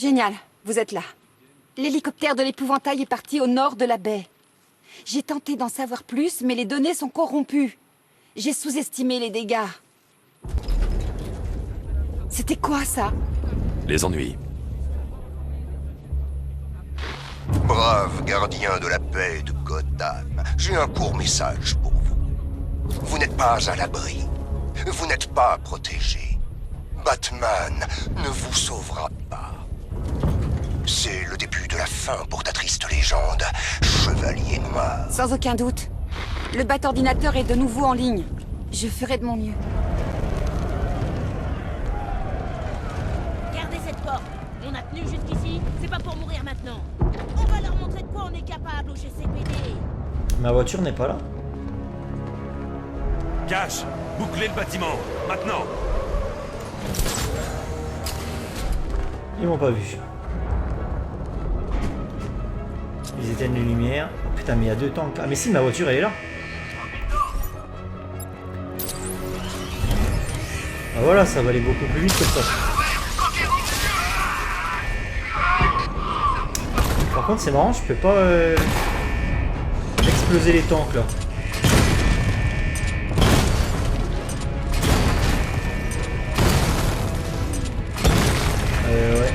Génial, vous êtes là. L'hélicoptère de l'épouvantail est parti au nord de la baie. J'ai tenté d'en savoir plus, mais les données sont corrompues. J'ai sous-estimé les dégâts. C'était quoi, ça? Les ennuis. Brave gardien de la paix de Gotham, j'ai un court message pour vous. Vous n'êtes pas à l'abri. Vous n'êtes pas protégé. Batman ne vous sauvera pas. C'est le début de la fin pour ta triste légende, Chevalier Noir. Sans aucun doute. Le Bat-ordinateur est de nouveau en ligne. Je ferai de mon mieux. Gardez cette porte. On a tenu jusqu'ici, c'est pas pour mourir maintenant. On va leur montrer de quoi on est capable au GCPD. Ma voiture n'est pas là. Cash, bouclez le bâtiment, maintenant. Ils m'ont pas vu. Ils éteignent les lumières. Oh, putain, mais il y a 2 tanks. Ah, mais si, ma voiture elle est là. Ah voilà, ça va aller beaucoup plus vite que ça. Par contre, c'est marrant, je peux pas exploser les tanks là. Ouais.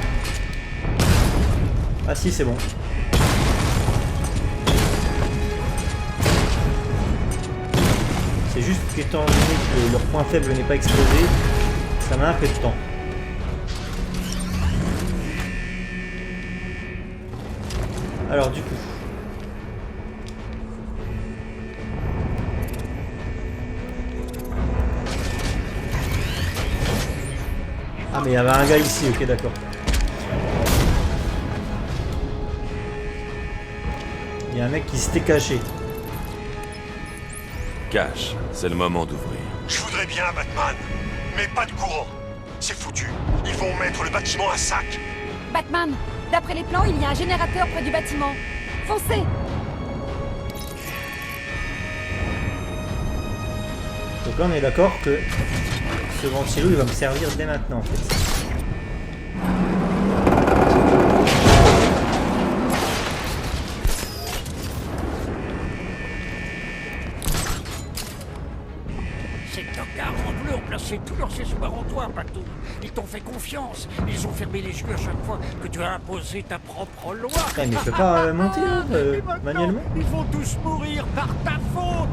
Ah si, c'est bon. C'est juste qu'étant donné que leur point faible n'est pas explosé, ça met un peu de temps. Alors du coup... Ah mais il y avait un gars ici, ok d'accord. Il y a un mec qui s'était caché. Cash, c'est le moment d'ouvrir. Je voudrais bien, Batman, mais pas de courant. C'est foutu. Ils vont mettre le bâtiment à sac. Batman, d'après les plans, il y a un générateur près du bâtiment. Foncez! Donc là on est d'accord que ce ventilo il va me servir dès maintenant en fait. Ces tocards en bleu ont placé tous leurs espoirs en toi, Patou. Ils t'ont fait confiance. Ils ont fermé les yeux à chaque fois que tu as imposé ta propre loi. Putain, mais je peux pas monter là, Et maintenant, manuellement. ils vont tous mourir par ta faute.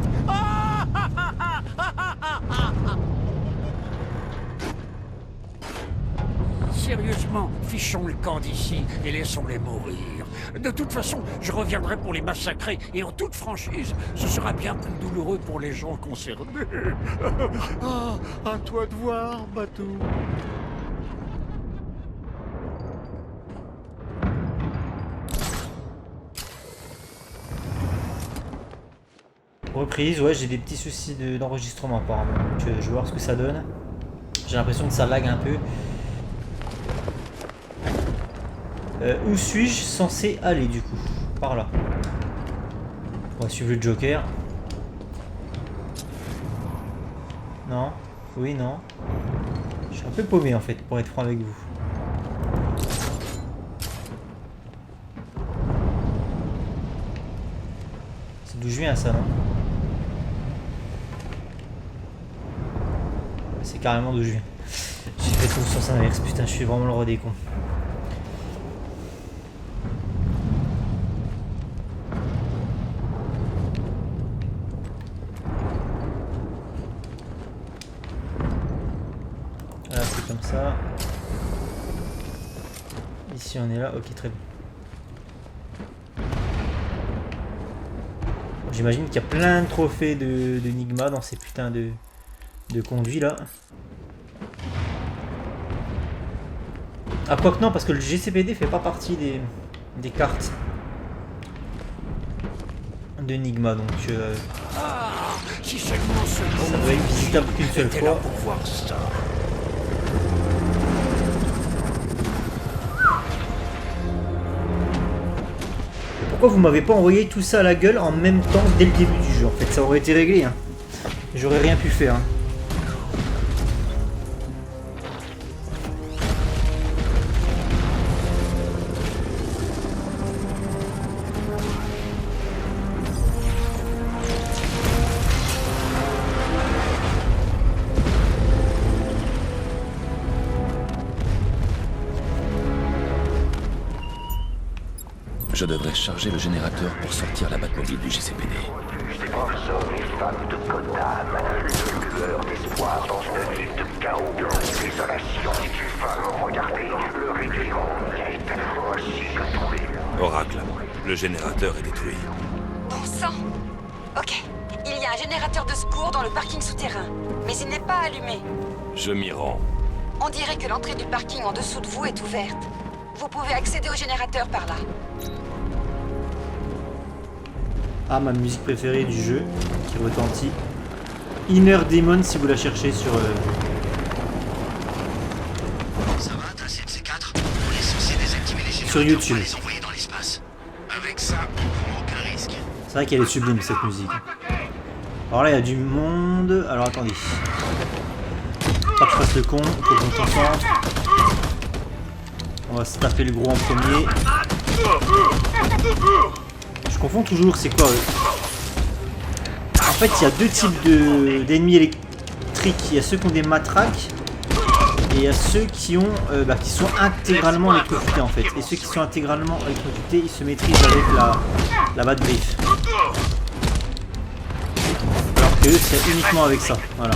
Sérieusement, fichons le camp d'ici et laissons-les mourir. De toute façon, je reviendrai pour les massacrer et en toute franchise, ce sera bien plus douloureux pour les gens concernés. Ah, à toi de voir, Batou. Reprise, ouais j'ai des petits soucis d'enregistrement apparemment. Donc je vais voir ce que ça donne. J'ai l'impression que ça lag un peu. Où suis-je censé aller du coup? Par là. On va suivre le Joker. Non. Oui, non. Je suis un peu paumé en fait, pour être franc avec vous. C'est d'où je viens ça, non? C'est carrément d'où je viens. J'ai fait tout le sens inverse, putain, je suis vraiment le roi des cons. Voilà, c'est comme ça. Ici on est là, ok, très bien. J'imagine qu'il y a plein de trophées de Nigma dans ces putains de conduits là. Ah, quoique non, parce que le GCPD fait pas partie des cartes de Nigma, donc Si seulement ce ça doit être visitable qu'une seule était là fois. pour voir ça. Pourquoi vous m'avez pas envoyé tout ça à la gueule en même temps dès le début du jeu? En fait, ça aurait été réglé, hein. J'aurais rien pu faire. Hein. Je devrais charger le générateur pour sortir la Batmobile du GCPD. Hommes et femmes de Gotham, une lueur d'espoir dans une ville de chaos, désolation. Regardez, le réveillon est aussi que tombé. Oracle, le générateur est détruit. Bon sang. Ok. Il y a un générateur de secours dans le parking souterrain, mais il n'est pas allumé. Je m'y rends. On dirait que l'entrée du parking en dessous de vous est ouverte. Vous pouvez accéder au générateur par là. Ah, ma musique préférée du jeu, qui retentit. Inner Demon, si vous la cherchez sur... Ça va, t'as C4? On est censé désactiver les Sur YouTube. les envoyer dans l'espace. Avec ça, on prend aucun risque. C'est vrai qu'elle est sublime, cette musique. Alors là, il y a du monde... Alors, attendez. Pas que je fasse le con, faut qu'on s'en sorte. On va se taper le gros en premier. Je confonds toujours, c'est quoi En fait, il y a deux types d'ennemis électriques. Il y a ceux qui ont des matraques et il y a ceux qui ont qui sont intégralement électrocutés en fait. Et ceux qui sont intégralement électrocutés, ils se maîtrisent avec la batte griffe. Alors que eux, c'est uniquement avec ça. Voilà.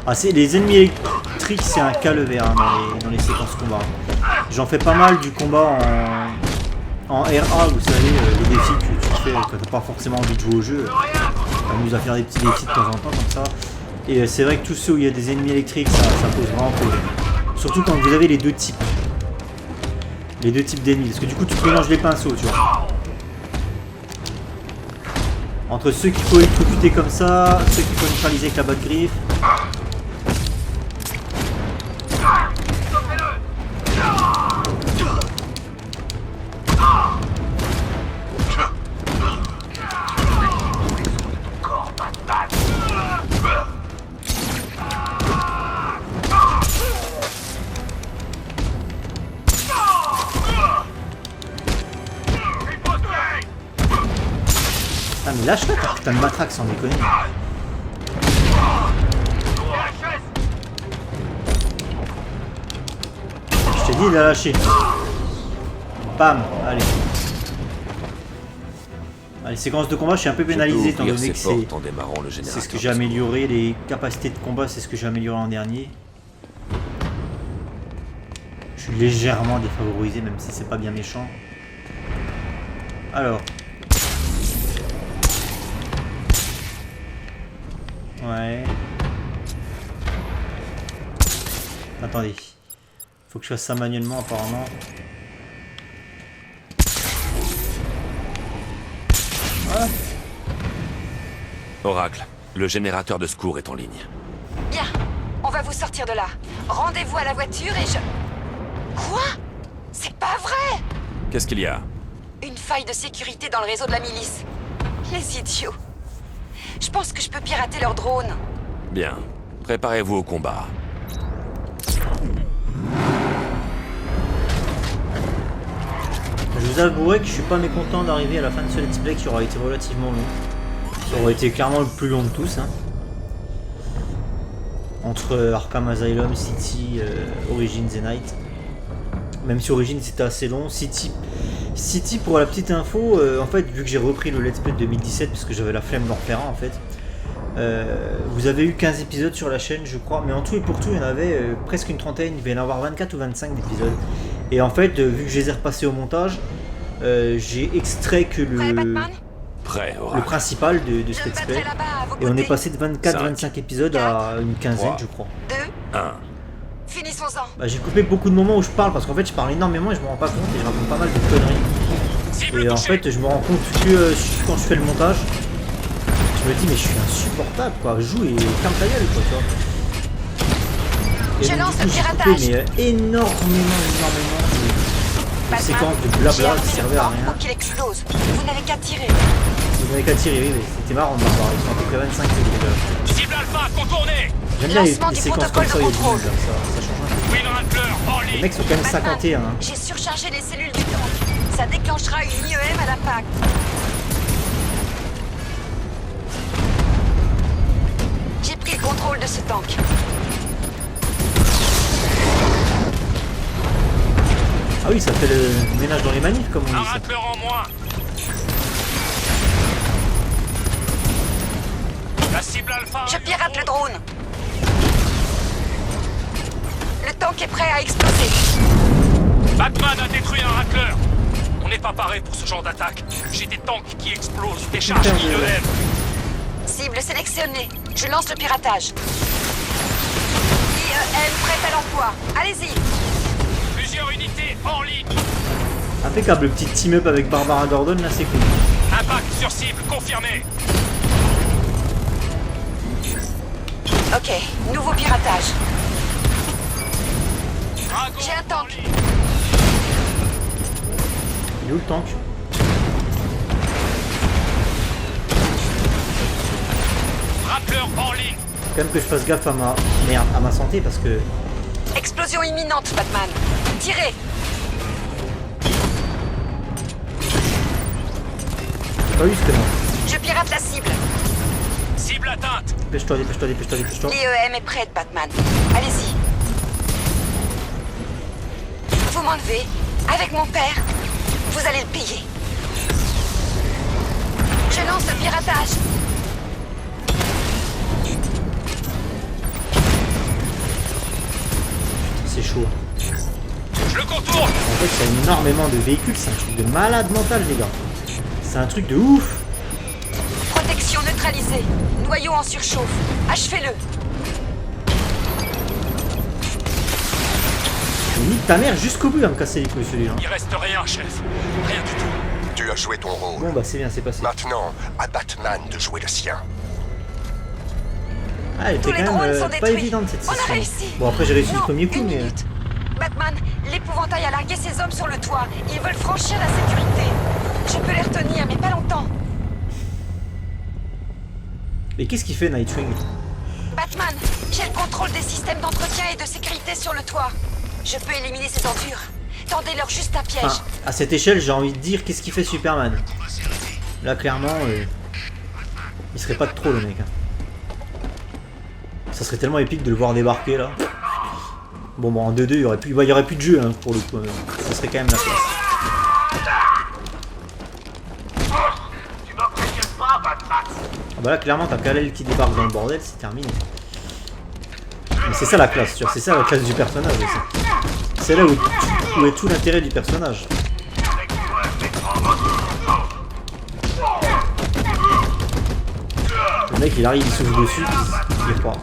Ah, les ennemis électriques, c'est un calvaire hein, dans les séquences combat. J'en fais pas mal du combat en RA, vous savez, les défis que tu fais quand t'as pas forcément envie de jouer au jeu. T'amuses à faire des petits défis de temps en temps comme ça. Et c'est vrai que tous ceux où il y a des ennemis électriques, ça pose vraiment problème. Surtout quand vous avez les deux types. Les deux types d'ennemis. Parce que du coup, tu te mélanges les pinceaux, tu vois. Entre ceux qu'il faut électrocuter comme ça, ceux qu'il faut neutraliser avec la batte griffe. Ah mais lâche-la ta putain de matraque sans déconner. Je t'ai dit de la lâcher. Bam, allez. Allez, séquence de combat, je suis un peu pénalisé étant donné que c'est ce que j'ai amélioré, les capacités de combat, c'est ce que j'ai amélioré en dernier. Je suis légèrement défavorisé, même si c'est pas bien méchant. Alors. Ouais. Attendez. Faut que je fasse ça manuellement apparemment. Voilà. Oracle, le générateur de secours est en ligne. Bien. On va vous sortir de là. Rendez-vous à la voiture et je... Quoi? C'est pas vrai! Qu'est-ce qu'il y a? Une faille de sécurité dans le réseau de la milice. Les idiots. Je pense que je peux pirater leur drone. Bien. Préparez-vous au combat. Je vous avouerai que je suis pas mécontent d'arriver à la fin de ce let's play qui aura été relativement long. Ça aurait été clairement le plus long de tous. Hein. Entre Arkham Asylum, City, Origins et Night. Même si Origins c'était assez long. City, pour la petite info, en fait, vu que j'ai repris le let's play de 2017 parce que j'avais la flemme d'en refaire un en fait. Vous avez eu 15 épisodes sur la chaîne je crois, mais en tout et pour tout il y en avait presque une trentaine, il va y en avoir 24 ou 25 d'épisodes. Et en fait, vu que je les ai repassés au montage, j'ai extrait que le principal de ce let's play. Et on est passé de 24-25 épisodes à une quinzaine je crois. 2, 1. finissons-en. Bah, j'ai coupé beaucoup de moments où je parle parce qu'en fait je parle énormément et je me rends pas compte et je raconte pas mal de conneries. Et en fait je me rends compte que quand je fais le montage, je me dis mais je suis insupportable quoi, joue et ferme ta gueule quoi, tu vois. Et Je lance le j'ai piratage. coupé mais énormément de séquences de blabla qui servaient à rien. Pour qu'il explose. Vous n'avez qu'à tirer. Vous n'avez qu'à tirer, oui, mais c'était marrant de m'avoir, ils sont à peu près 25 secondes. Cible Alpha, contournez! J'aime bien les Lancement du séquences protocole comme ça, de il y a du contrôle. monde, ça change un peu. Twin Rattler, en Les ligne! mecs sont quand même 51 hein. J'ai surchargé les cellules du tank. Ça déclenchera une IEM à l'impact. J'ai pris le contrôle de ce tank. Ah oui, ça fait le ménage dans les manifs, comme on Un dit ça. racleur en moins. La cible alpha. Je pirate le drone. Le tank est prêt à exploser. Batman a détruit un racleur. On n'est pas paré pour ce genre d'attaque. J'ai des tanks qui explosent, des charges Putain, qui mais- lèvent. Cible sélectionnée. Je lance le piratage. IEM prête à l'emploi. Allez-y. Plusieurs unités en ligne. Impeccable, le petit team-up avec Barbara Gordon, là, c'est cool. Impact sur cible, confirmé. Ok, nouveau piratage. Dragon J'ai un en tank. ligne. Il est où le tank? Racleur en ligne. Faut quand même que je fasse gaffe à ma... Merde, à ma santé, parce que... Explosion imminente, Batman. Tirez. J'ai pas eu ce que non. Je pirate la cible. Cible atteinte. Dépêche-toi, dépêche-toi, dépêche-toi, dépêche-toi. L'IEM est prête, Batman. Allez-y. Vous m'enlevez. Avec mon père, vous allez le payer. Je lance le piratage. C'est chaud. Je le contourne. En fait, il y a énormément de véhicules, c'est un truc de malade mental, les gars. C'est un truc de ouf. Protection neutralisée. Noyau en surchauffe. Achevez-le. Il nique ta mère jusqu'au bout à me casser les couilles, celui-là. Il reste rien, chef. Rien du tout. Tu as joué ton rôle. Bon, bah, c'est bien, c'est passé. Maintenant, à Batman de jouer le sien. Ah, elle était Tous les quand drones même sont pas détruits. évidente, cette On a session. réussi. Bon, après, j'ai réussi Non, le premier coup, une mais... minute. Batman, l'épouvantail a largué ses hommes sur le toit. Ils veulent franchir la sécurité. Je peux les retenir, mais pas longtemps. Mais qu'est-ce qu'il fait, Nightwing? Batman, j'ai le contrôle des systèmes d'entretien et de sécurité sur le toit. Je peux éliminer ces ordures. Tendez-leur juste un piège. Enfin, à cette échelle, j'ai envie de dire, qu'est-ce qu'il fait Superman? Là, clairement, il serait pas de trop, le mec. Hein. Ça serait tellement épique de le voir débarquer, là. Bon, en 2-2, il y aurait plus de jeu, hein, pour le coup. Ça serait quand même la classe. Tu m'impressionnes pas, Batman. Ah bah là, clairement, t'as Kal-El qui débarque dans le bordel, c'est terminé. Mais c'est ça la classe, tu vois, c'est ça la classe du personnage aussi. C'est là où est tout l'intérêt du personnage. Le mec, il arrive, il souffle dessus, il est froid.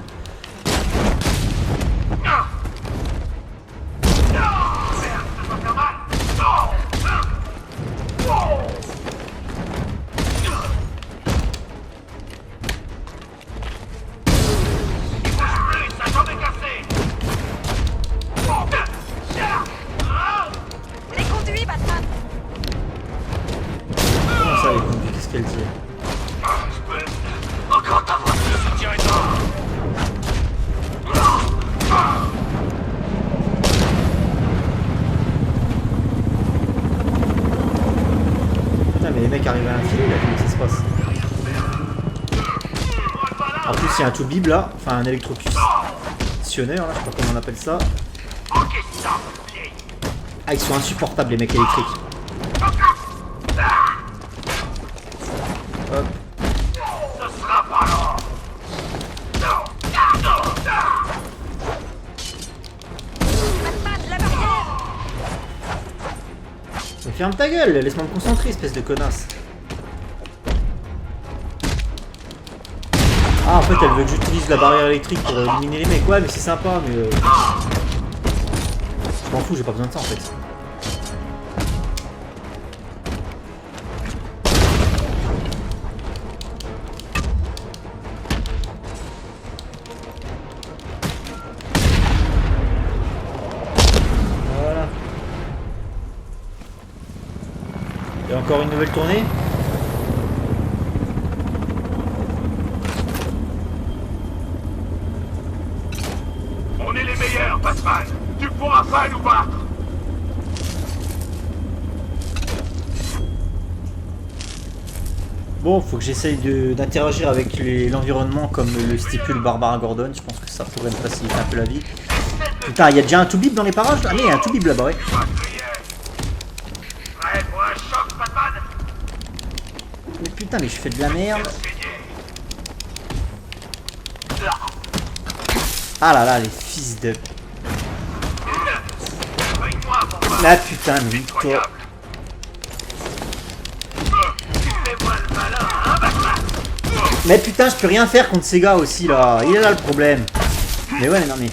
Les conduits, Batman. Comment ça, les conduits, qu'est-ce qu'elle dit? Soutien est en. Putain, mais les mecs arrivent à l'infini là, comment ça se passe? En plus, il y a un tout bib là, enfin un électrocutionneur là, je sais pas comment on appelle ça. Ah, ils sont insupportables les mecs électriques. Hop. Batman, la barrière. Mais ferme ta gueule, laisse-moi me concentrer, espèce de connasse. Ah, en fait, elle veut que j'utilise la barrière électrique pour éliminer les mecs. Ouais, mais c'est sympa, mais... Je m'en fous, j'ai pas besoin de ça, en fait. Voilà. Et encore une nouvelle tournée. On est les meilleurs, Batman. Tu pourras pas nous battre. Bon, faut que j'essaye d'interagir avec l'environnement comme le stipule Barbara Gordon. Je pense que ça pourrait me faciliter un peu la vie. Putain, il y a déjà un tout-bib dans les parages là? Ah mais il y a un tout-bib là-bas, ouais. putain, mais je fais de la merde. Ah là là, les fils de... Ah putain, mais toi... Mais putain, je peux rien faire contre ces gars aussi là. Il est là le problème. Mais ouais, mais non mais...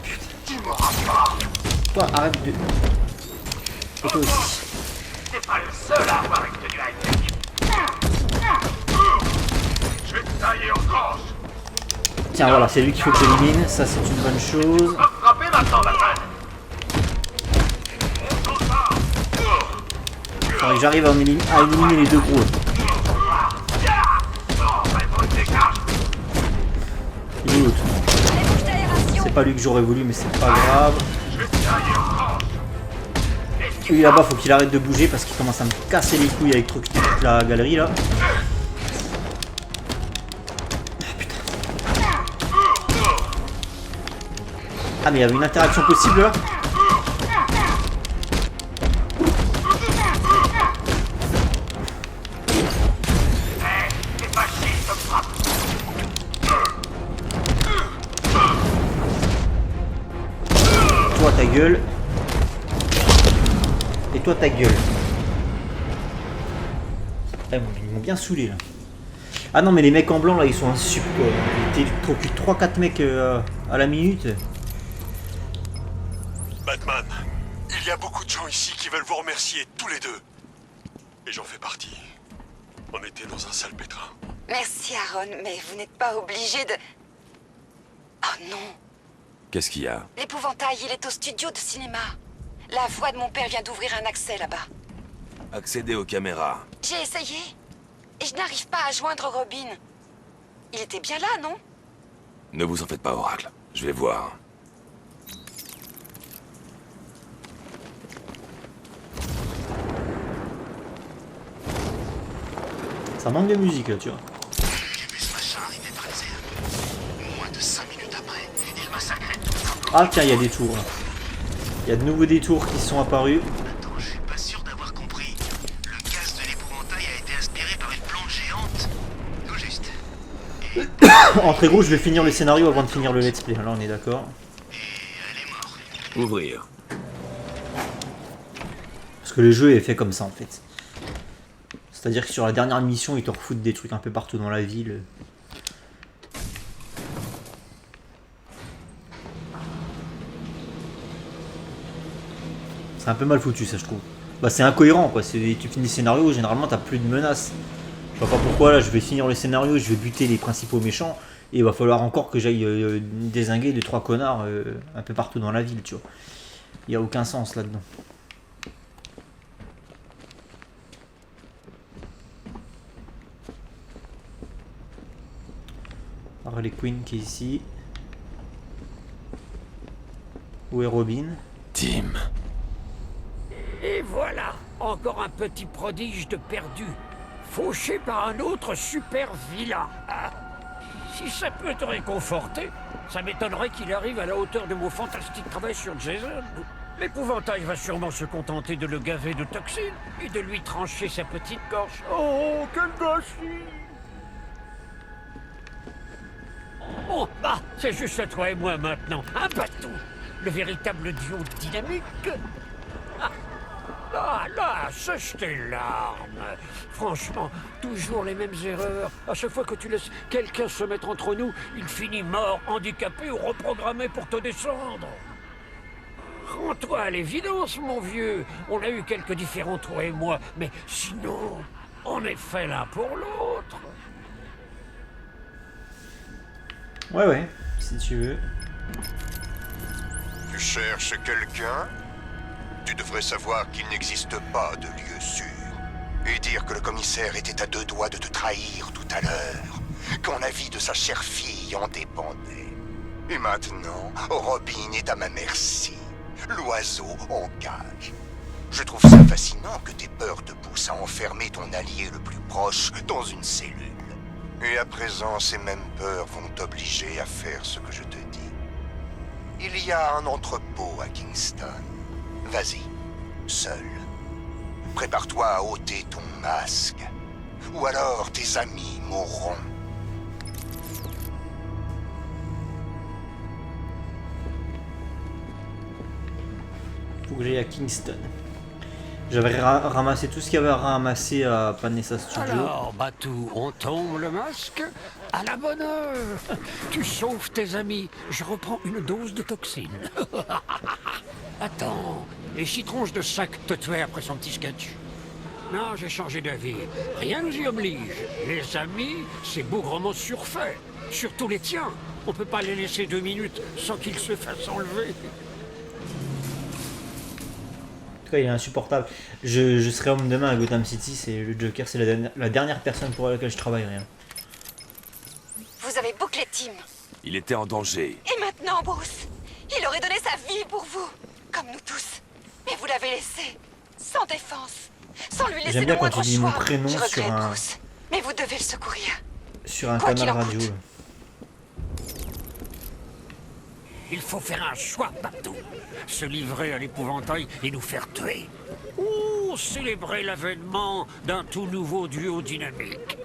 Putain. Toi, arrête de... Et toi aussi. T'es pas le seul à avoir été du high-tech. Je vais te tailler en tranches. Tiens, voilà, c'est lui qu'il faut que j'élimine. Ça, c'est une bonne chose. Frappez maintenant, Batman. Faudrait que j'arrive à éliminer les deux gros. Il est l'autre. C'est pas lui que j'aurais voulu, mais c'est pas grave. Lui là-bas, faut qu'il arrête de bouger parce qu'il commence à me casser les couilles avec toute la galerie là. Ah putain. Ah mais il y avait une interaction possible là. Toi ta gueule. Et toi ta gueule. Ah, ils m'ont bien saoulé là. Ah non mais les mecs en blanc là ils sont insup quoi. Ils t'électrocutent 3-4 mecs à la minute. Batman, il y a beaucoup de gens ici qui veulent vous remercier tous les deux. Et j'en fais partie. On était dans un sale pétrin. Merci, Aaron, mais vous n'êtes pas obligé de... Oh non. Qu'est-ce qu'il y a? L'épouvantail, il est au studio de cinéma. La voix de mon père vient d'ouvrir un accès là-bas. Accéder aux caméras. J'ai essayé. Et je n'arrive pas à joindre Robin. Il était bien là, non? Ne vous en faites pas, Oracle. Je vais voir. Ça manque de musique là, tu vois. J'ai vu ce machin arriver par les airs. Moins de 5 minutes après, il massacrait tout. Ah tiens, il y a des tours là. Il y a de nouveaux détours qui sont apparus. Attends, je suis pas sûr d'avoir compris. Le gaz de l'épouvantail a été aspiré par une plante géante. Tout juste. En très gros, je vais finir le scénario avant de finir le let's play. Là, on est d'accord. Et elle est morte. Ouvrir. Parce que le jeu est fait comme ça en fait. C'est-à-dire que sur la dernière mission, ils te refoutent des trucs un peu partout dans la ville. C'est un peu mal foutu ça je trouve. Bah c'est incohérent quoi, tu finis le scénario, généralement t'as plus de menaces. Je vois pas pourquoi là je vais finir le scénario, je vais buter les principaux méchants. Et il va falloir encore que j'aille dézinguer 2-3 connards un peu partout dans la ville, tu vois. Il n'y a aucun sens là-dedans. Harley Quinn qui est ici. Où est Robin? Tim. Et voilà, encore un petit prodige de perdu, fauché par un autre super vilain. Ah, si ça peut te réconforter, ça m'étonnerait qu'il arrive à la hauteur de mon fantastique travail sur Jason. L'épouvantail va sûrement se contenter de le gaver de toxines et de lui trancher sa petite gorge. Oh, quel gâchis! Oh, bah, c'est juste toi et moi maintenant, un bateau, le véritable duo dynamique. Là, sèche tes larmes. Franchement, toujours les mêmes erreurs. À chaque fois que tu laisses quelqu'un se mettre entre nous, il finit mort, handicapé ou reprogrammé pour te descendre. Rends-toi à l'évidence, mon vieux. On a eu quelques différends, toi et moi, mais sinon, on est fait l'un pour l'autre. Ouais, si tu veux. Tu cherches quelqu'un? Tu devrais savoir qu'il n'existe pas de lieu sûr. Et dire que le commissaire était à 2 doigts de te trahir tout à l'heure, quand la vie de sa chère fille en dépendait. Et maintenant, Robin est à ma merci. L'oiseau en cage. Je trouve ça fascinant que t'aies peur te pousse à enfermer ton allié le plus proche dans une cellule. Et à présent, ces mêmes peurs vont t'obliger à faire ce que je te dis. Il y a un entrepôt à Kingston. Vas-y, seul. Prépare-toi à ôter ton masque. Ou alors tes amis mourront. Faut que j'aille à Kingston. J'avais ramassé tout ce qu'il y avait à ramasser à Panessa Studio. Alors, Batou, on tombe le masque? À la bonne heure! Tu sauves tes amis, je reprends une dose de toxine. Attends, les citronges de sac te tuaient après son petit sketch? Non, j'ai changé d'avis. Rien nous y oblige. Les amis, c'est bougrement surfait. Surtout les tiens. On peut pas les laisser 2 minutes sans qu'ils se fassent enlever. En tout cas, il est insupportable. Je serai homme demain à Gotham City, c'est le Joker, c'est la dernière personne pour laquelle je travaillerai. Vous avez bouclé Tim. Il était en danger. Et maintenant, Bruce, il aurait donné sa vie pour vous, comme nous tous. Mais vous l'avez laissé, sans défense, sans lui laisser J'aime le bien quand moindre tu dis choix. mon prénom Je sur regrette, un... Bruce, mais vous devez le secourir. Sur un Quoi qu'il canal en radio. coûte. Il faut faire un choix, Batou. Se livrer à l'épouvantail et nous faire tuer. Ou célébrer l'avènement d'un tout nouveau duo dynamique.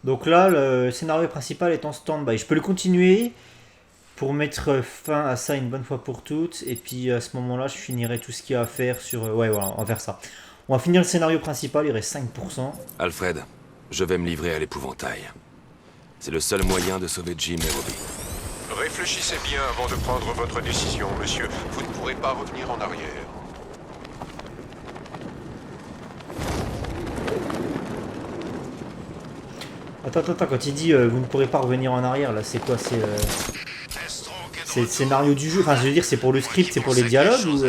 Donc là, le scénario principal est en stand-by. Je peux le continuer pour mettre fin à ça une bonne fois pour toutes. Et puis à ce moment-là, je finirai tout ce qu'il y a à faire sur... Ouais, voilà, on va faire ça. On va finir le scénario principal, il reste 5%. Alfred, je vais me livrer à l'épouvantail. C'est le seul moyen de sauver Jim et Robbie. Réfléchissez bien avant de prendre votre décision, monsieur. Vous ne pourrez pas revenir en arrière. Attends, quand il dit vous ne pourrez pas revenir en arrière, là, c'est quoi? C'est le scénario du jeu. Enfin, je veux dire, c'est pour le script, c'est pour les dialogues ou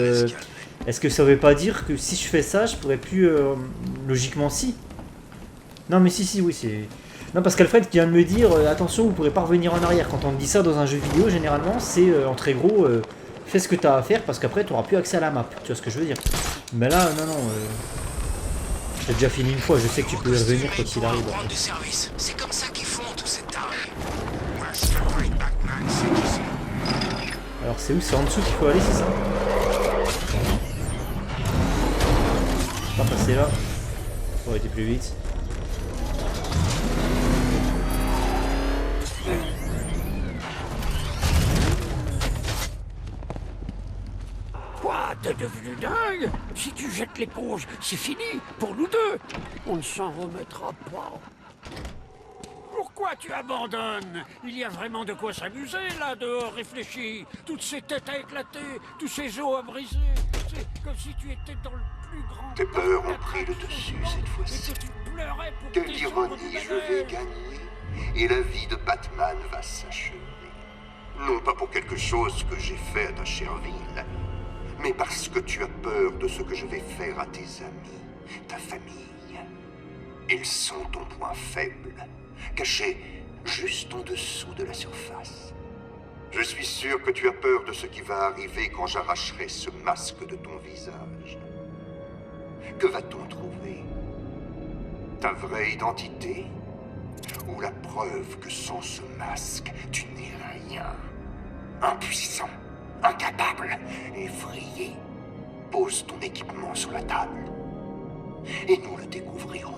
est-ce que ça veut pas dire que si je fais ça, je pourrais plus... logiquement, si. Non, mais si, oui, c'est... Non, parce qu'Alfred qui vient de me dire attention, vous pourrez pas revenir en arrière. Quand on te dit ça dans un jeu vidéo, généralement, c'est en très gros fais ce que t'as à faire parce qu'après tu auras plus accès à la map. Tu vois ce que je veux dire? Mais là, non. J'ai déjà fini une fois, je sais que tu peux y revenir quand il arrive. C'est comme ça qu'ils font tous ces tarés. Alors c'est où? C'est en dessous qu'il faut aller, c'est ça? Pas passer là. Ça aurait été plus vite. Quoi, t'es devenu dingue? Si tu jettes l'éponge, c'est fini, pour nous deux. On ne s'en remettra pas. Pourquoi tu abandonnes? Il y a vraiment de quoi s'amuser, là, dehors, réfléchis. Toutes ces têtes à éclater, tous ces os à briser. C'est comme si tu étais dans le plus grand... Tes peurs ont pris le dessus cette fois-ci. Et que tu pleurais pour Quelle tes ironie, jours de je vais manège. gagner. Et la vie de Batman va s'achever. Non pas pour quelque chose que j'ai fait à ta chère ville, mais parce que tu as peur de ce que je vais faire à tes amis, ta famille. Ils sont ton point faible, caché juste en dessous de la surface. Je suis sûr que tu as peur de ce qui va arriver quand j'arracherai ce masque de ton visage. Que va-t-on trouver? Ta vraie identité? Ou la preuve que sans ce masque, tu n'es rien? Impuissant, incapable, effrayé. Pose ton équipement sur la table. Et nous le découvrirons.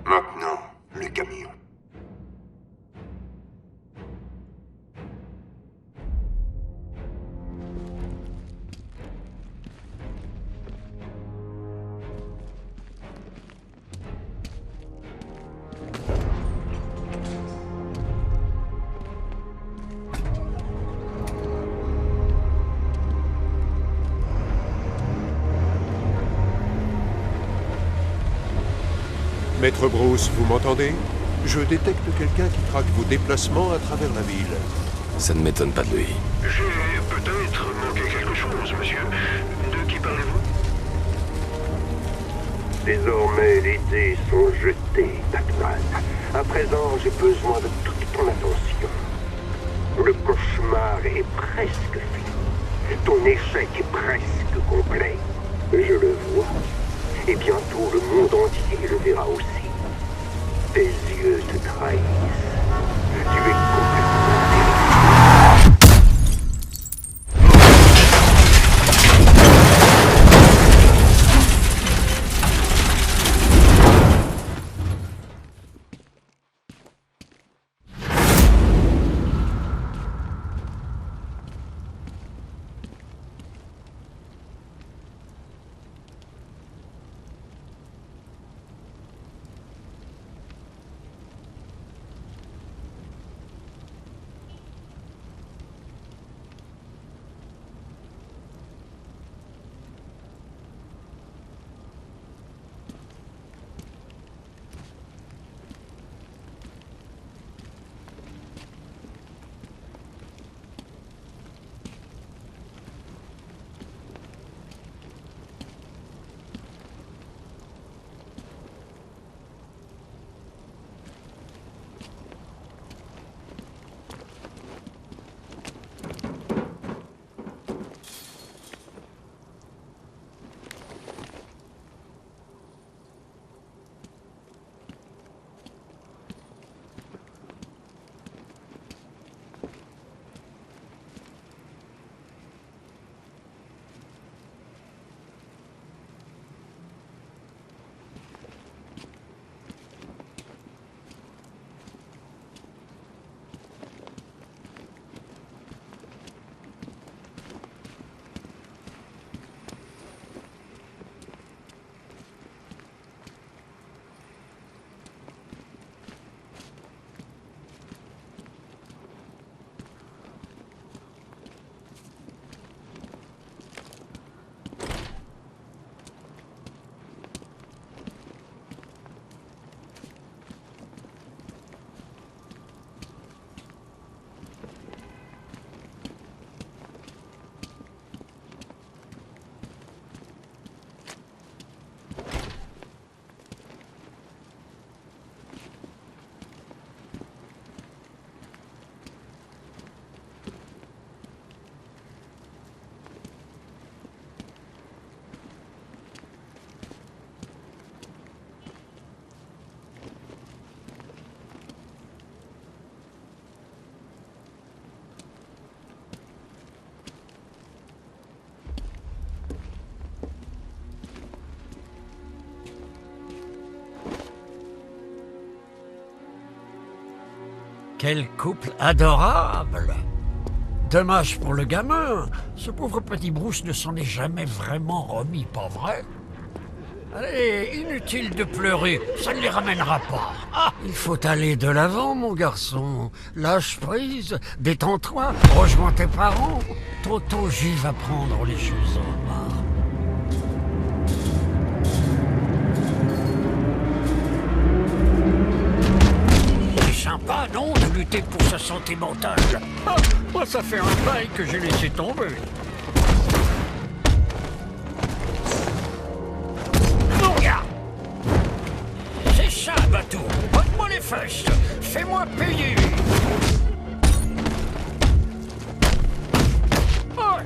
Maintenant, le camion. Maître Bruce, vous m'entendez? Je détecte quelqu'un qui traque vos déplacements à travers la ville. Ça ne m'étonne pas de lui. J'ai peut-être manqué quelque chose, monsieur. De qui parlez-vous? Désormais, les dés sont jetés, Batman. À présent, j'ai besoin de toute ton attention. Le cauchemar est presque fini. Ton échec est presque complet. Je le vois. Et bientôt, le monde entier le verra aussi. Tes yeux te trahissent. Tu es complètement terrible. Quel couple adorable! Dommage pour le gamin. Ce pauvre petit Bruce ne s'en est jamais vraiment remis, pas vrai? Allez, inutile de pleurer, ça ne les ramènera pas. Ah, il faut aller de l'avant, mon garçon. Lâche prise, détends-toi, rejoins tes parents. Toto J va prendre les choses en main. Sympa, non, de lutter pour sa santé mentale. Ah, moi, ça fait un bail que j'ai laissé tomber. Non, regarde. C'est ça, bateau. Botte-moi les fesses. Fais-moi payer. Oh.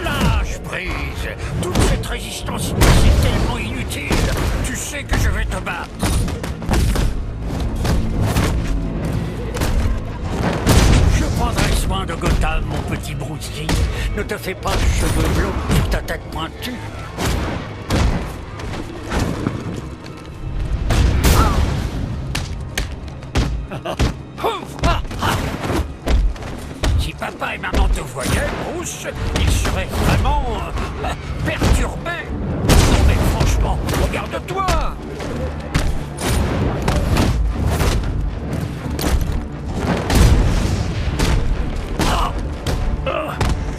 Lâche prise. Toute cette résistance, c'est tellement inutile. Tu sais que je vais te battre. Prendrai soin de Gotham, mon petit Brucey. Ne te fais pas de cheveux blonds sur ta tête pointue. Si papa et maman te voyaient, Bruce, ils seraient vraiment perturbés. Non mais franchement, regarde-toi.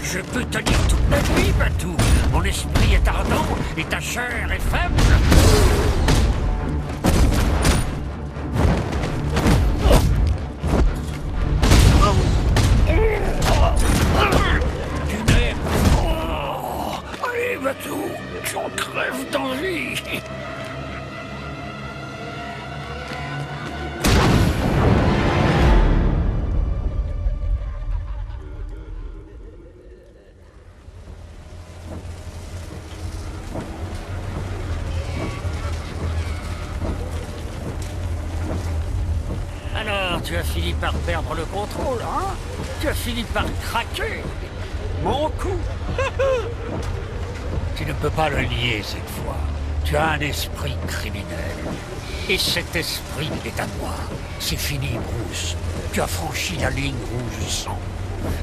Je peux tenir toute la nuit, Batou. Mon esprit est ardent et ta chair est faible. Tu n'es... Oh. Allez, Batou, tu en crèves d'envie. tu as fini par perdre le contrôle, hein? Tu as fini par craquer. Mon coup. Tu ne peux pas le nier cette fois. Tu as un esprit criminel. Et cet esprit est à moi. C'est fini, Bruce. Tu as franchi la ligne rouge sang.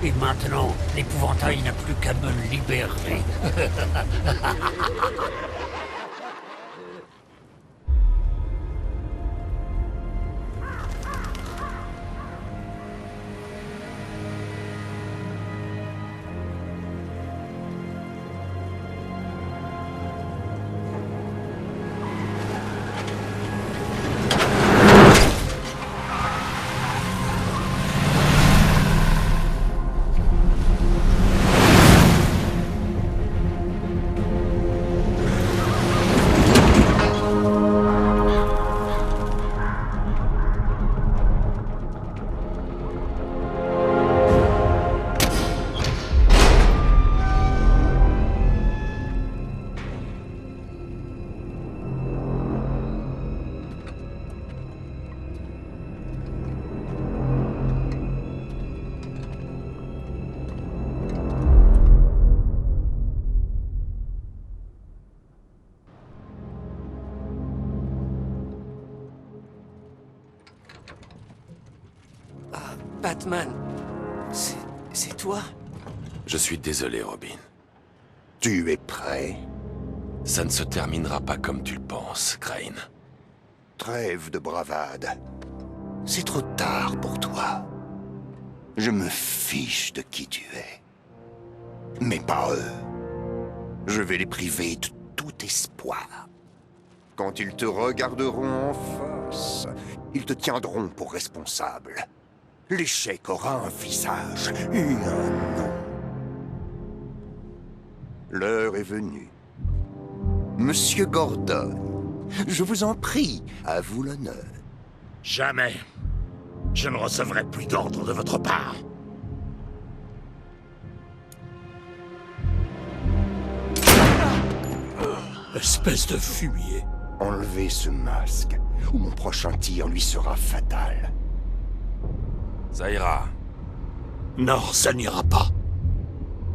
Et maintenant, l'épouvantail n'a plus qu'à me libérer. Batman, c'est toi? Je suis désolé, Robin. Tu es prêt? Ça ne se terminera pas comme tu le penses, Crane. Trêve de bravade. C'est trop tard pour toi. Je me fiche de qui tu es. Mais pas eux. Je vais les priver de tout espoir. Quand ils te regarderont en face, ils te tiendront pour responsable. L'échec aura un visage et un nom. L'heure est venue. Monsieur Gordon, je vous en prie, à vous l'honneur. Jamais. Je ne recevrai plus d'ordre de votre part. Espèce de fumier. Enlevez ce masque, ou mon prochain tir lui sera fatal. Ça ira. Non, ça n'ira pas.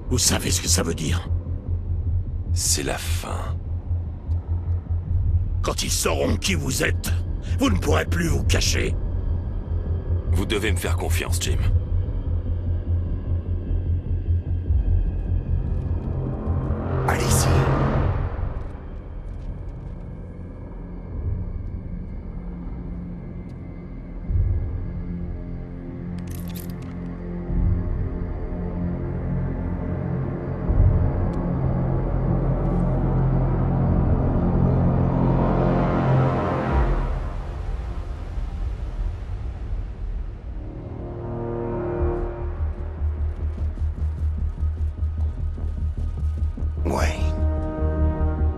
Vous savez ce que ça veut dire? C'est la fin. Quand ils sauront qui vous êtes, vous ne pourrez plus vous cacher. Vous devez me faire confiance, Jim. Allez-y.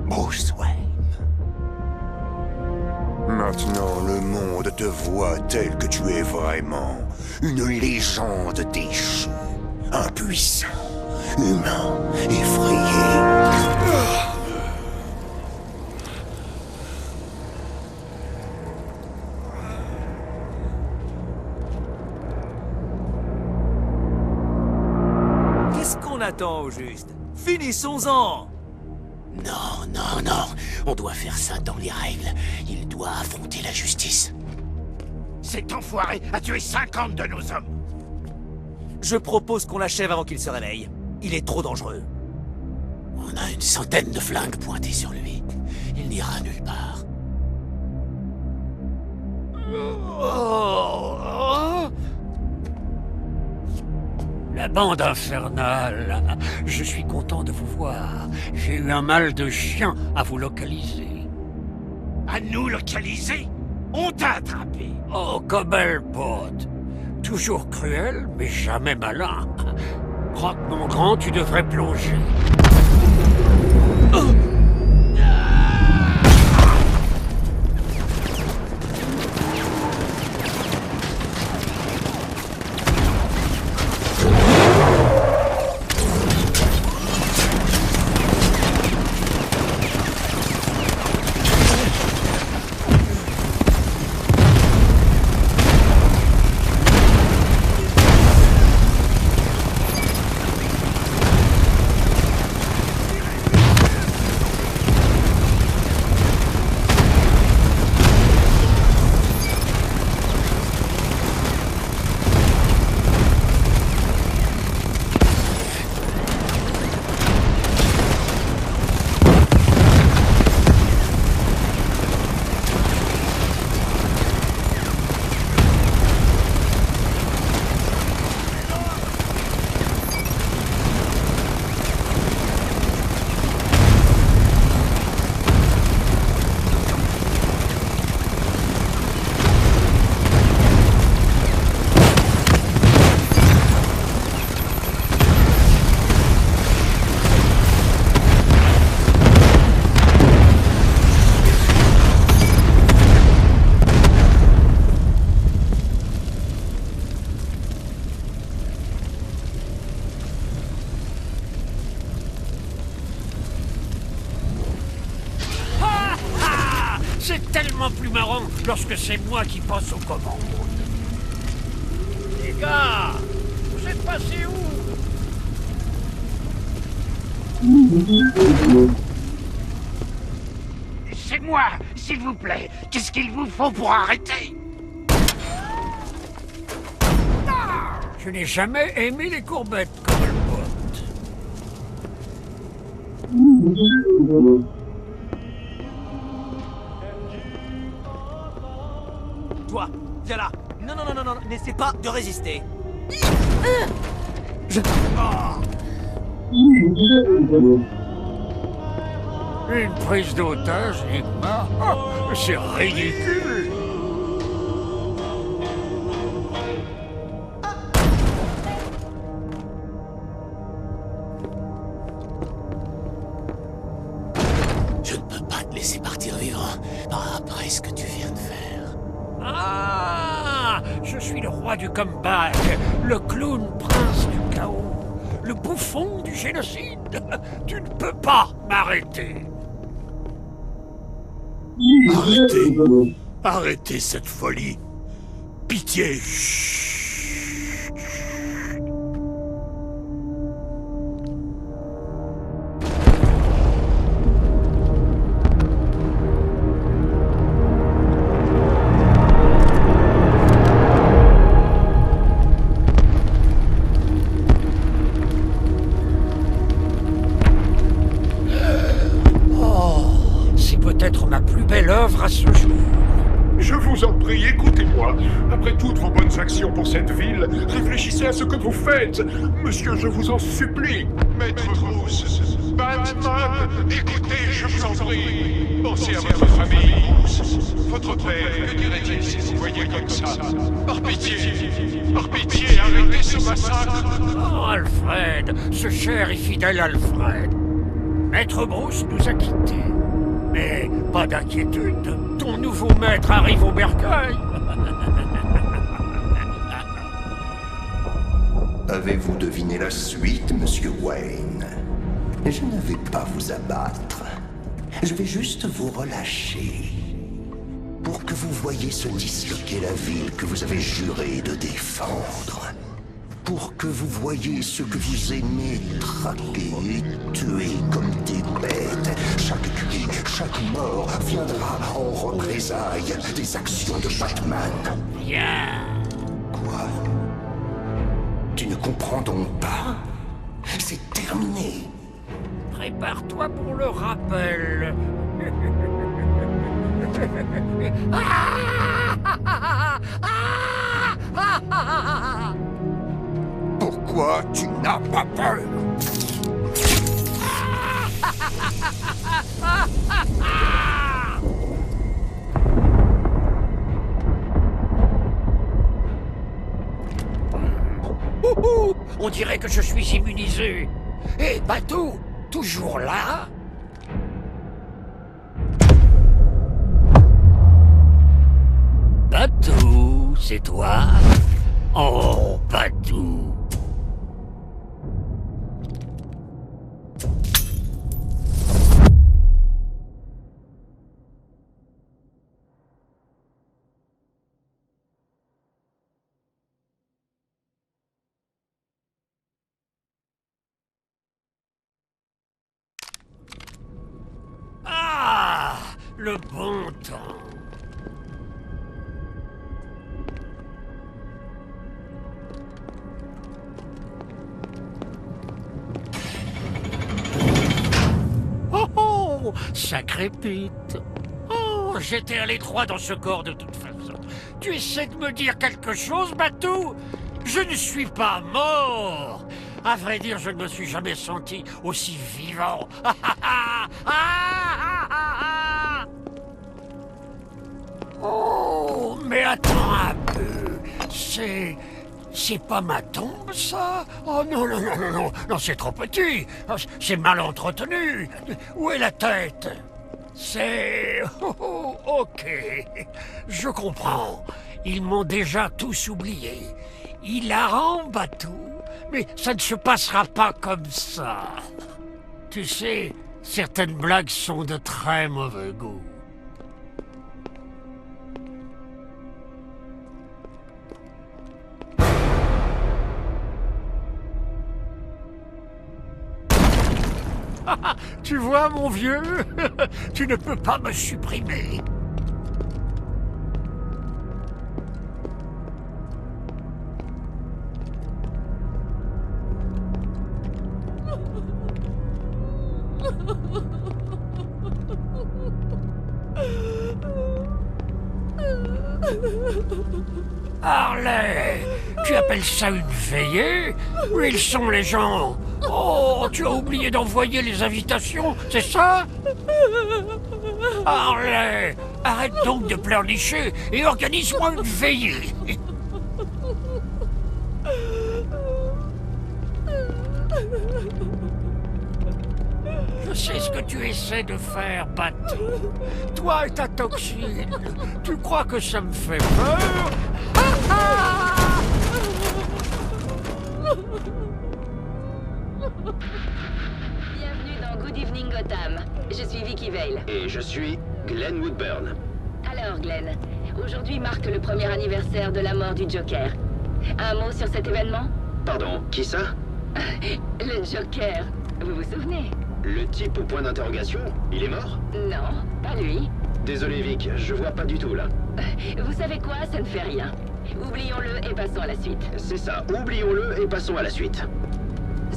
Bruce Wayne. Maintenant, le monde te voit tel que tu es vraiment. Une légende déchue. Impuissant. Humain. Effrayé. Qu'est-ce qu'on attend au juste? Finissons-en! Non, non, non. On doit faire ça dans les règles. Il doit affronter la justice. Cet enfoiré a tué 50 de nos hommes. Je propose qu'on l'achève avant qu'il se réveille. Il est trop dangereux. On a une centaine de flingues pointées sur lui. Il n'ira nulle part. La bande infernale. Je suis content de vous voir. J'ai eu un mal de chien à vous localiser. À nous localiser? On t'a attrapé. Oh, Cobblepot. Toujours cruel, mais jamais malin. Croque, mon grand, tu devrais plonger. tellement plus marrant lorsque c'est moi qui passe aux commandes. Les gars, vous êtes passés où? C'est moi, s'il vous plaît. Qu'est-ce qu'il vous faut pour arrêter? Je n'ai jamais aimé les courbettes, Cobblepot. Toi, viens là. Non, non, non, non, non, n'essaie pas de résister. Je... Oh. Une prise d'otage, Nigma? Oh, c'est ridicule. Je ne peux pas te laisser partir vivant, pas après ce que tu viens de faire. Ah, je suis le roi du comeback, le clown prince du chaos, le bouffon du génocide. Tu ne peux pas m'arrêter. Arrêtez. Arrêtez cette folie. Pitié. Ma plus belle œuvre à ce jour. Je vous en prie, écoutez-moi. Après toutes vos bonnes actions pour cette ville, réfléchissez à ce que vous faites. Monsieur, je vous en supplie. Maître Bruce, Batman, écoutez, je vous en prie. Pensez à votre famille, Bruce. Votre père, que dirait-il si vous voyez comme ça? Par pitié, arrêtez ce massacre. Oh, Alfred, ce cher et fidèle Alfred. Maître Bruce nous a quittés. Mais pas d'inquiétude, ton nouveau maître arrive au bercail. Avez-vous deviné la suite, Monsieur Wayne? Je ne vais pas vous abattre. Je vais juste vous relâcher. Pour que vous voyiez se disloquer la ville que vous avez juré de défendre. Pour que vous voyiez ce que vous aimez traquer et tuer comme des bêtes. Chaque cri, chaque mort viendra en représailles des actions de Batman. Viens. Quoi? Tu ne comprends donc pas? C'est terminé. Prépare-toi pour le rappel. Pourquoi tu n'as pas peur? On dirait que je suis immunisé. Hé, Batou, toujours là? Batou, c'est toi? Oh, Batou. Ah, le bon temps. Oh, sacré Pete. Oh, j'étais allé droit dans ce corps de toute façon. Tu essaies de me dire quelque chose, Batou? Je ne suis pas mort. À vrai dire, je ne me suis jamais senti aussi vivant. Oh, mais attends un peu. C'est pas ma tombe, ça? Oh non, non, non, non, non, non, c'est trop petit. C'est mal entretenu. Où est la tête? C'est... Oh, ok. Je comprends. Ils m'ont déjà tous oublié. Hilarant, Batou. Mais ça ne se passera pas comme ça. Tu sais, certaines blagues sont de très mauvais goût. Tu vois, mon vieux, tu ne peux pas me supprimer. Harley, tu appelles ça une veillée? Où ils sont les gens? Oh, tu as oublié d'envoyer les invitations, c'est ça? Harley, arrête donc de pleurnicher et organise-moi une veillée. Je sais ce que tu essaies de faire, Bateau. Toi et ta toxine. Tu crois que ça me fait peur? Bienvenue dans Good Evening Gotham. Je suis Vicky Vale. Et je suis Glenn Woodburn. Alors, Glenn, aujourd'hui marque le premier anniversaire de la mort du Joker. Un mot sur cet événement? Pardon, qui ça? Le Joker. Vous vous souvenez? Le type au point d'interrogation, il est mort? Non, pas lui. Désolé Vic, je vois pas du tout là. Vous savez quoi? Ça ne fait rien. Oublions-le et passons à la suite. C'est ça, oublions-le et passons à la suite.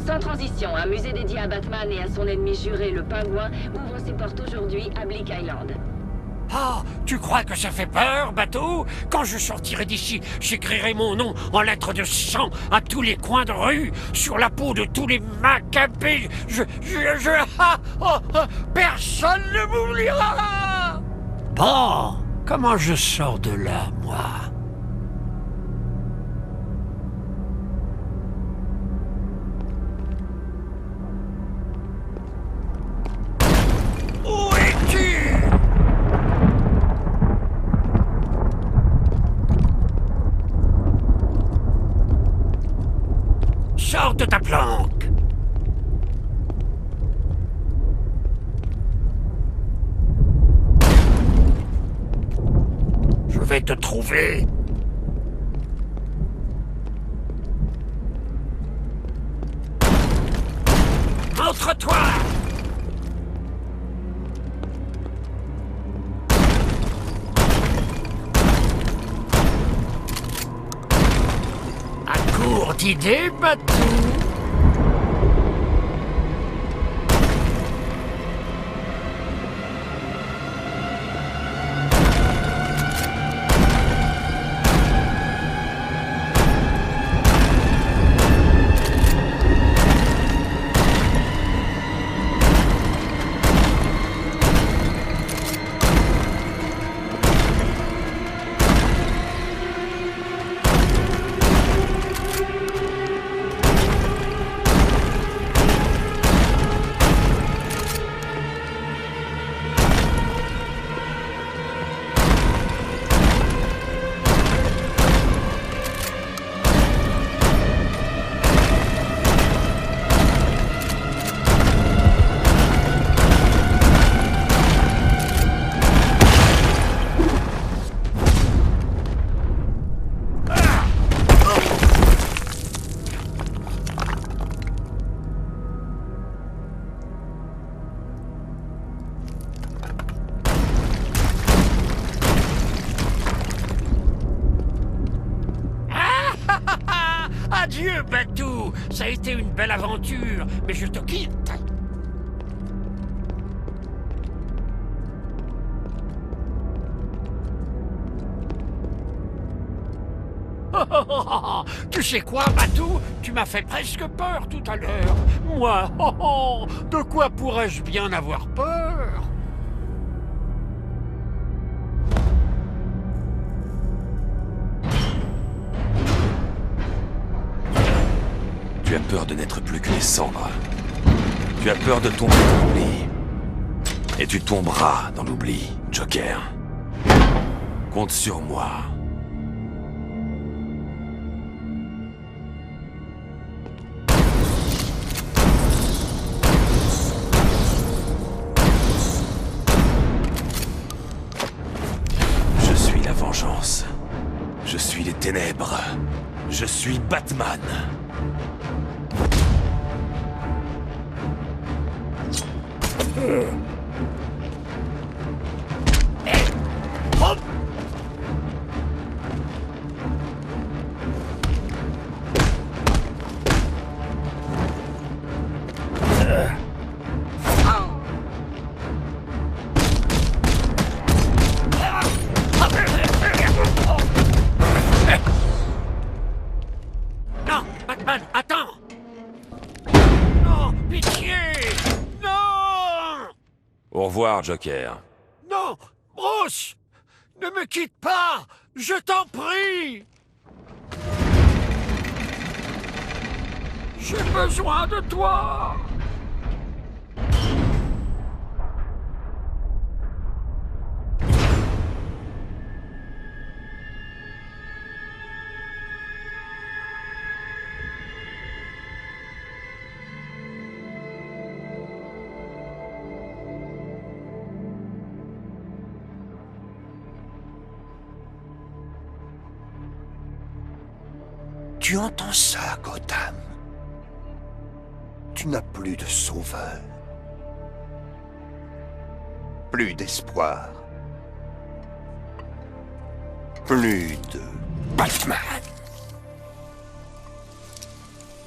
Sans transition, un musée dédié à Batman et à son ennemi juré, le Pingouin, ouvre ses portes aujourd'hui à Bleak Island. Ah, tu crois que ça fait peur, Bateau? Quand je sortirai d'ici, j'écrirai mon nom en lettres de sang à tous les coins de rue, sur la peau de tous les macabées. Personne ne m'oubliera! Bon, comment je sors de là, moi? Où es-tu? Sors de ta planque! Je vais te trouver! Montre-toi! À court d'idées, Bateau? Adieu, Batou! Ça a été une belle aventure, mais je te quitte! Tu sais quoi, Batou? Tu m'as fait presque peur tout à l'heure. Moi, de quoi pourrais-je bien avoir peur? Tu as peur de n'être plus que les cendres. Tu as peur de tomber dans l'oubli. Et tu tomberas dans l'oubli, Joker. Compte sur moi. Je suis la vengeance. Je suis les ténèbres. Je suis Batman. Non, Batman, attends! Non, pitié! Non! Au revoir, Joker. Non! Bruce! Ne me quitte pas! Je t'en prie! J'ai besoin de toi! Tu entends ça, Gotham? Tu n'as plus de sauveur. Plus d'espoir. Plus de Batman.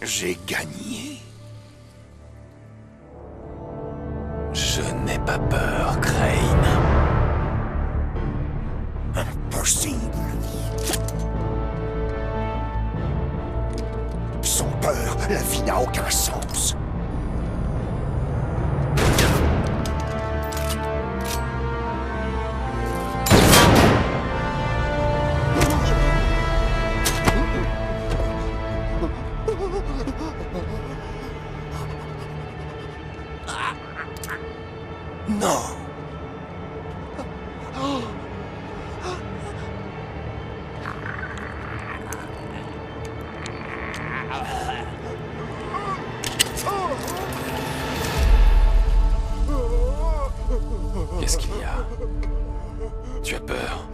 J'ai gagné. Je n'ai pas peur, Crane. Impossible. Sans peur, la vie n'a aucun sens. Non. Qu'est-ce qu'il y a? Tu as peur?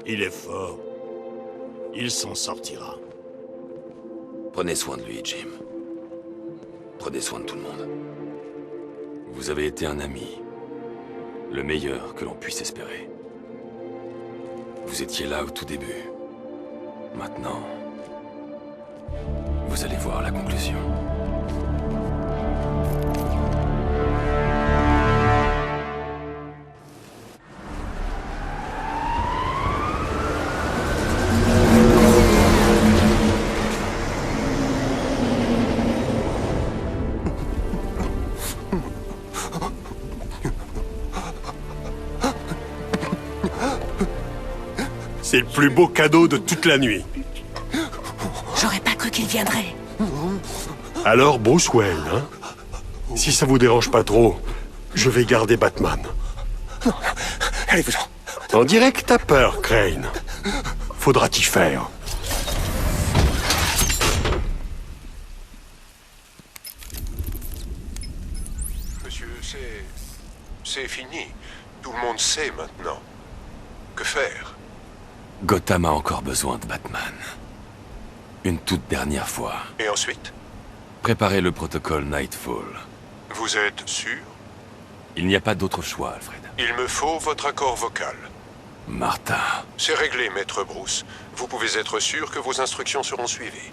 Il est fort. Il s'en sortira. Prenez soin de lui, Jim. Prenez soin de tout le monde. Vous avez été un ami. Le meilleur que l'on puisse espérer. Vous étiez là au tout début. Maintenant, vous allez voir la conclusion. C'est le plus beau cadeau de toute la nuit. J'aurais pas cru qu'il viendrait. Alors, Bruce Wayne, hein? Si ça vous dérange pas trop, je vais garder Batman. Allez-vous-en. On dirait que t'as peur, Crane. Faudra t'y faire. Monsieur, c'est fini. Tout le monde sait maintenant. Que faire? Gotham a encore besoin de Batman. Une toute dernière fois. Et ensuite? Préparez le protocole Nightfall. Vous êtes sûr? Il n'y a pas d'autre choix, Alfred. Il me faut votre accord vocal. Martha. C'est réglé, maître Bruce. Vous pouvez être sûr que vos instructions seront suivies.